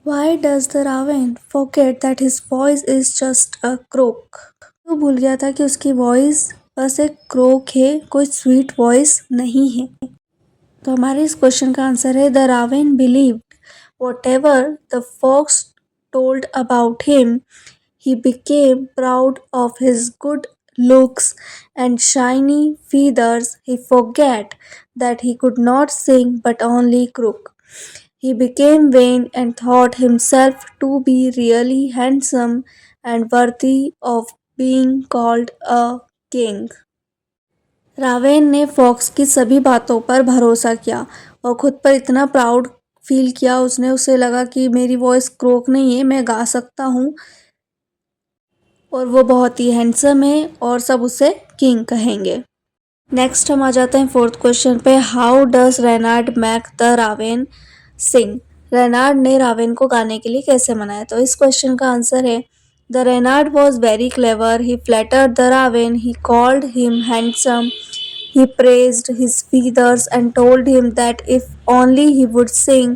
Why does the Raven forget that his voice is just a croak? वो भूल गया था कि उसकी वॉइस बस एक क्रोक है, कोई स्वीट वॉइस नहीं है। तो हमारे इस क्वेश्चन का आंसर है the raven believed whatever the fox told about him. He became proud of his good looks and shiny feathers. He forgot that he could not sing but only croak. He became vain and thought himself to be really handsome and worthy of being called a king. रावेन ने fox की सभी बातों पर भरोसा किया और खुद पर इतना प्राउड फील किया। उसे लगा कि मेरी वॉइस क्रोक नहीं है, मैं गा सकता हूँ और वो बहुत ही हैंडसम है और सब उसे किंग कहेंगे। नेक्स्ट हम आ जाते हैं फोर्थ क्वेश्चन पे। How does Renard make the raven sing? Renard ने रावेन को गाने के लिए कैसे मनाया? तो इस क्वेश्चन का आंसर है the Renard was very clever. He flattered the raven. He called him handsome. He praised his feathers and told him that if only he would sing,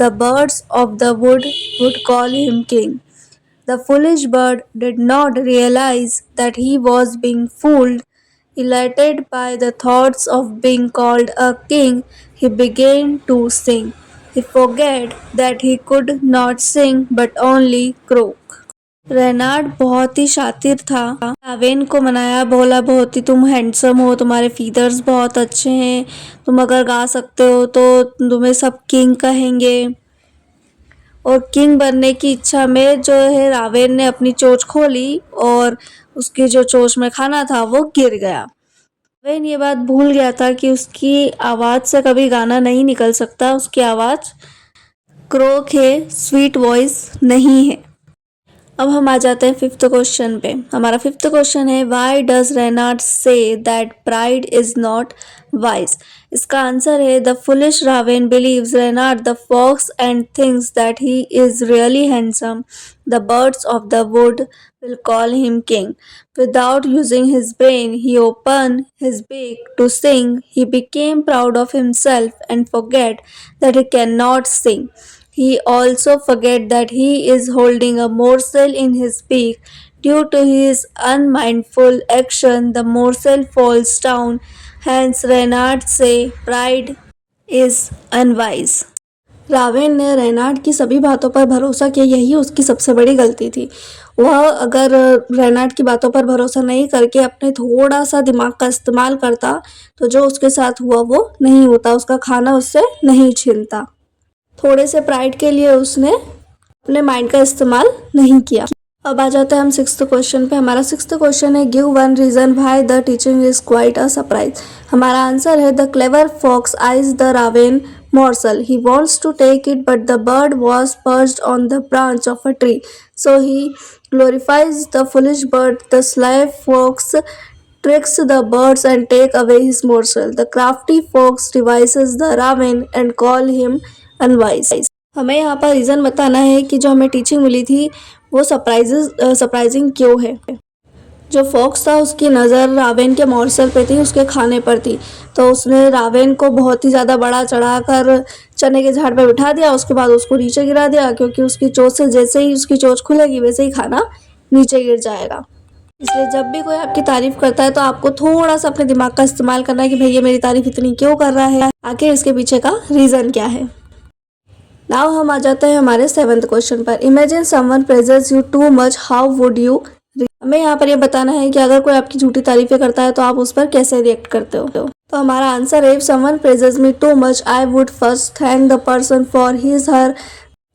the birds of the wood would call him king. The foolish bird did not realize that he was being fooled. Elated by the thoughts of being called a king, he began to sing. He forgot that he could not sing but only croak. Renard बहुत ही शातिर था। रावेन को मनाया, बोला बहुत ही तुम handsome हो, तुम्हारे फीदर्स बहुत अच्छे हैं, तुम अगर गा सकते हो तो तुम्हें सब किंग कहेंगे। और किंग बनने की इच्छा में जो है रावेन ने अपनी चोंच खोली और उसकी जो चोंच में खाना था वो गिर गया। रावेन ये बात भूल गया था कि उसकी आवाज़ से कभी गाना नहीं निकल सकता, उसकी आवाज़ क्रोक है, स्वीट वॉइस नहीं है। अब हम आ जाते हैं फिफ्थ क्वेश्चन पे। हमारा फिफ्थ क्वेश्चन है why does Renard say that pride is not wise? इसका आंसर है the foolish raven believes Renard the fox and thinks that he is really handsome. The birds of the wood will call him king. Without using his brain, he opened his beak to sing. He became proud of himself and forget that he cannot sing. He also forget that he is holding a morsel in his beak. Due to his unmindful action, the morsel falls down. Hence, Reynard say pride is unwise. रावेन ने रेनार्ड की सभी बातों पर भरोसा किया, यही उसकी सबसे बड़ी गलती थी। वह अगर रेनार्ड की बातों पर भरोसा नहीं करके अपने थोड़ा सा दिमाग का इस्तेमाल करता तो जो उसके साथ हुआ वो नहीं होता, उसका खाना उससे नहीं छीनता। थोड़े से प्राइड के लिए उसने अपने माइंड का इस्तेमाल नहीं किया। अब आ जाते हैं हम सिक्स्थ क्वेश्चन पे। हमारा सिक्स्थ क्वेश्चन है give one reason why the teaching is quite a surprise. हमारा आंसर है the clever fox eyes the raven morsel. He wants to take it, but the bird was perched on the branch of a tree. So he glorifies the foolish bird. The sly fox tricks the birds and take away his morsel. The crafty fox devises the raven and call him unwise. हमें यहाँ पर reason बताना है कि जो हमें teaching मिली थी वो सरप्राइजिंग क्यों है। जो फॉक्स था उसकी नज़र रावेन के मॉर्सल पे थी, उसके खाने पर थी, तो उसने रावेन को बहुत ही ज़्यादा बड़ा चढ़ाकर चने के झाड़ पे बिठा दिया। उसके बाद उसको नीचे गिरा दिया, क्योंकि उसकी चोंच से जैसे ही उसकी चोंच खुलेगी वैसे ही खाना नीचे गिर जाएगा। इसलिए जब भी कोई आपकी तारीफ़ करता है तो आपको थोड़ा सा अपने दिमाग का इस्तेमाल करना है कि भैया मेरी तारीफ़ इतनी क्यों कर रहा है, आखिर इसके पीछे का रीज़न क्या है। नाउ हम आ जाते हैं हमारे सेवंथ क्वेश्चन पर। Imagine someone praises you too much, how would you? हमें यहाँ पर ये बताना है कि अगर कोई आपकी झूठी तारीफें करता है तो आप उस पर कैसे रिएक्ट करते हो। तो हमारा आंसर है if someone praises me too much I would first thank the person for his her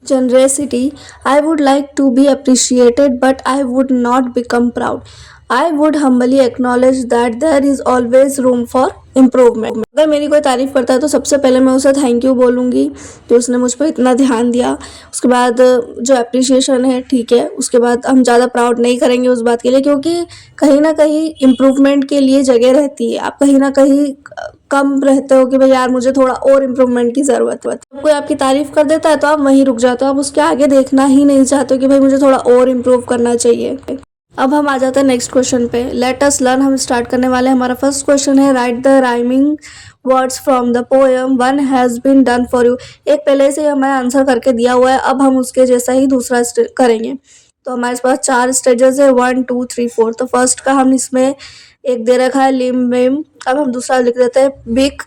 generosity. I would like to be appreciated, but I would not become proud. I would humbly acknowledge that there is always room for improvement. अगर मेरी कोई तारीफ़ करता है तो सबसे पहले मैं उसे थैंक यू बोलूँगी कि उसने मुझ पर इतना ध्यान दिया। उसके बाद जो अप्रिशिएशन है ठीक है, उसके बाद हम ज़्यादा प्राउड नहीं करेंगे उस बात के लिए, क्योंकि कहीं ना कहीं इम्प्रूवमेंट के लिए जगह रहती है। आप कहीं ना कहीं कम रहते हो कि भाई यार मुझे थोड़ा और इम्प्रूवमेंट की ज़रूरत है। कोई आपकी तारीफ़ कर देता है तो आप वहीं रुक जाते हो, आप उसके आगे देखना ही नहीं चाहते हो कि भाई मुझे थोड़ा और इम्प्रूव करना चाहिए। अब हम आ जाते हैं नेक्स्ट क्वेश्चन पे। लेट अस लर्न, हम स्टार्ट करने वाले हैं। हमारा फर्स्ट क्वेश्चन है write the rhyming words from the poem one has been done for you. एक पहले से हमें आंसर करके दिया हुआ है, अब हम उसके जैसा ही दूसरा करेंगे। तो हमारे पास 4 स्टेजेस है 1 2 3 4। तो फर्स्ट का हम इसमें एक दे रखा है लिम विम। अब हम दूसरा लिख देते हैं बिग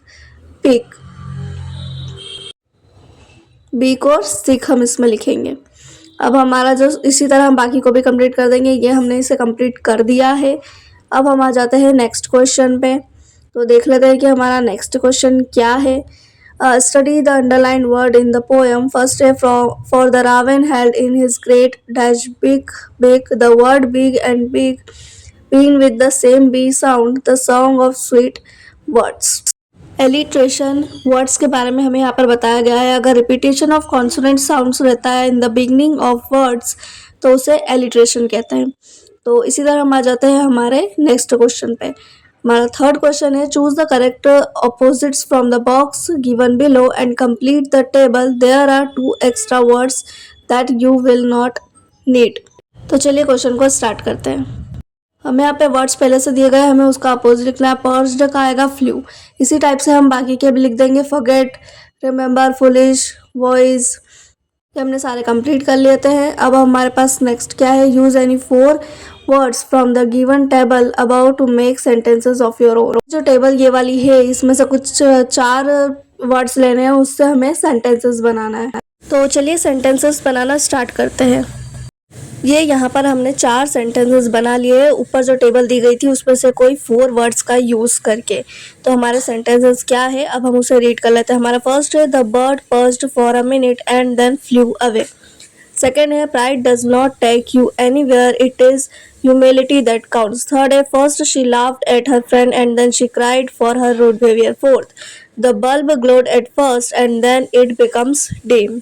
पिक। बीक और सिक हम इसमें लिखेंगे। अब हमारा जो इसी तरह हम बाकी को भी कंप्लीट कर देंगे। ये हमने इसे कंप्लीट कर दिया है। अब हम आ जाते हैं नेक्स्ट क्वेश्चन पे। तो देख लेते हैं कि हमारा नेक्स्ट क्वेश्चन क्या है। Study the underline word in the poem. First है for the raven held in his great dash big big the word big and big been with the same B sound the song of sweet words. Alliteration words के बारे में हमें यहाँ पर बताया गया है। अगर रिपीटेशन ऑफ कॉन्सोनेंट साउंड्स रहता है in the beginning of words तो उसे एलिट्रेशन कहते हैं। तो इसी तरह हम आ जाते हैं हमारे नेक्स्ट क्वेश्चन पे। हमारा थर्ड क्वेश्चन है choose the correct opposites from the box given below and complete the table. There are 2 extra words that you will not need. तो चलिए क्वेश्चन को स्टार्ट करते हैं। हमें यहाँ पे वर्ड्स पहले से दिए गए, हमें उसका अपोजिट लिखना है। पर्स्ड का आएगा फ्लू। इसी टाइप से हम बाकी के भी लिख देंगे। Forget, remember, foolish, voice. ये हमने सारे कंप्लीट कर लेते हैं। अब हमारे पास नेक्स्ट क्या है। Use any 4 words from the given table about to make sentences of your own. जो टेबल ये वाली है इसमें से कुछ 4 वर्ड्स लेने हैं, उससे हमें सेंटेंसेस बनाना है। तो चलिए सेंटेंसेस बनाना स्टार्ट करते हैं। ये यहाँ पर हमने 4 सेंटेंसेस बना लिए। ऊपर जो टेबल दी गई थी उसमें से कोई 4 वर्ड्स का यूज़ करके। तो हमारे सेंटेंसेस क्या है, अब हम उसे रीड कर लेते हैं। हमारा फर्स्ट है the bird paused for a minute and then flew away. Second है pride does not take you anywhere, it is humility that counts. Third है first she laughed at her friend and then she cried for her rude behaviour. Fourth the bulb glowed at first and then it becomes dim.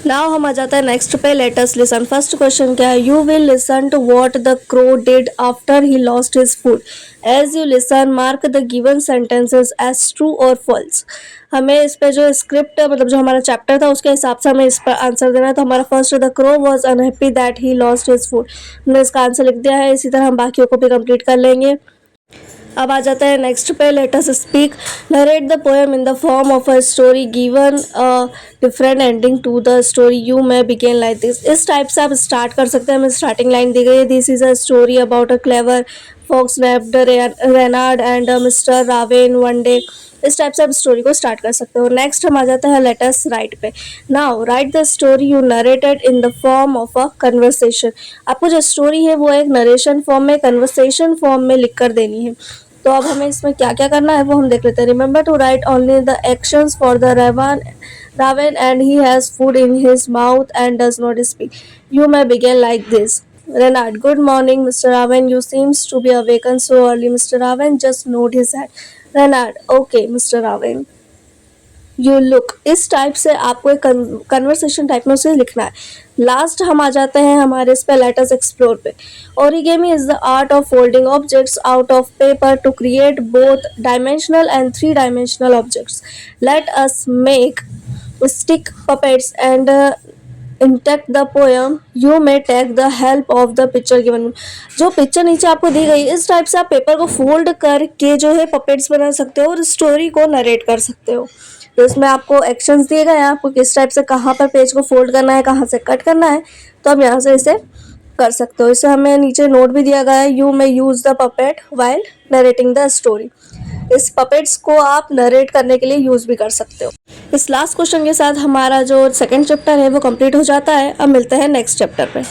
Now हम आ जाता है next पे। Let us listen. First question क्या है। You will listen to what the crow did after he lost his food. As you listen mark the given sentences as true और false. हमें इस पे जो स्क्रिप्ट मतलब जो हमारा चैप्टर था उसके हिसाब से हमें इस पर आंसर देना है। तो हमारा first the crow was unhappy that he lost his food. हमने इसका आंसर लिख दिया है। इसी तरह हम बाकियों को भी कंप्लीट कर लेंगे। अब आ जाता है नेक्स्ट पे। Let us speak. Narrate the poem in the form of a story given a different ending to the story. You may begin like this. इस टाइप से आप स्टार्ट कर सकते हैं। हमें स्टार्टिंग लाइन दी गई है this is a story about a clever fox named Renard and mister raven one day. इस टाइप से आप स्टोरी को स्टार्ट कर सकते हो। नेक्स्ट हम आ जाते हैं लेट अस राइट पे। Now right the story you narrated in the form of a conversation. आपको जो स्टोरी है वो एक नरेशन फॉर्म में कन्वर्सेशन फॉर्म में लिख कर देनी है। तो अब हमें इसमें क्या क्या करना है वो हम देख लेते हैं। Remember to write only the actions for the raven and he has food in his mouth and does not speak. You may begin like this. Renard, good morning, Mr. Ravan. You seems to be awakened so early. Mr. Ravan just nod his head. Renard, okay, Mr. Ravan. You look। इस type से आपको एक conversation type में उसे लिखना है। Last हम आ जाते हैं हमारे इस पे लेट अस एक्सप्लोर पे। Origami is the art of folding objects out of paper to create both dimensional and 3 dimensional objects. Let us make stick puppets and enact the poem. You may take the help of the picture given. जो picture नीचे आपको दी गई इस type से आप paper को fold करके जो है पपेट्स बना सकते हो और स्टोरी को नरेट कर सकते हो। तो इसमें आपको एक्शंस दिए गए हैं, आपको किस टाइप से कहाँ पर पेज को फोल्ड करना है, कहाँ से कट करना है। तो आप यहाँ से इसे कर सकते हो। इसे हमें नीचे नोट भी दिया गया है। You may use the puppet while narrating the story. इस पपेट्स को आप नरेट करने के लिए यूज भी कर सकते हो। इस लास्ट क्वेश्चन के साथ हमारा जो सेकंड चैप्टर है वो कंप्लीट हो जाता है। अब मिलते हैं नेक्स्ट चैप्टर पे।